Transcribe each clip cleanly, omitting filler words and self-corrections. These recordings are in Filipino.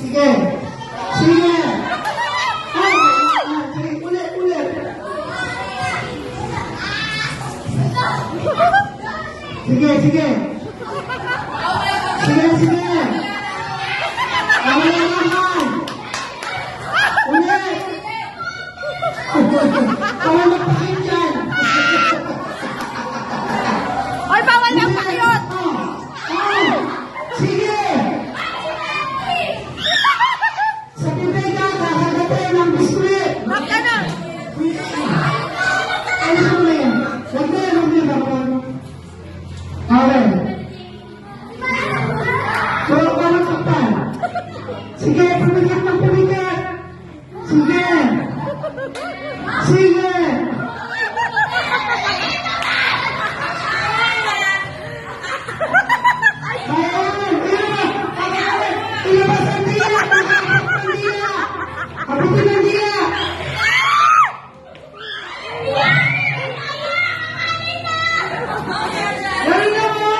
Sige. Sige. Sige, ulit. Sige. Sige. Tama na naman. Ulit. Tama na pakin dyan. Ay, bawal nang pakiyot! Sige. Sa bibig ka, kakagatin ng biskuit. Huwag ka na! Ano mo yan? Huwag na yan. Okay. So, parang kapal. Sige, pumikit ng pumikit. Sige. Sige. Ayan. Ilabas ang dila. Kaputin ang dila. Ganun na mo.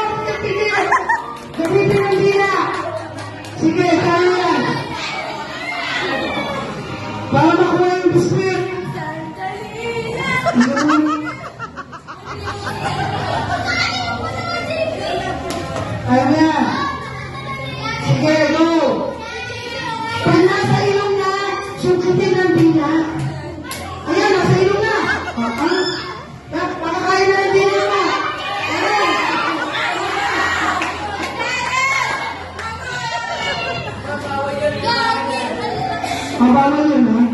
Kaputin ang dila. Sige, kaya yan. Para makuha yung biskuit. Kaya na. Sige, go. Pag nasa ilong na, susutin ang dila. Ayan, nasa ilong na. Pakakain na ang dila mo. Mabawal yun, ha?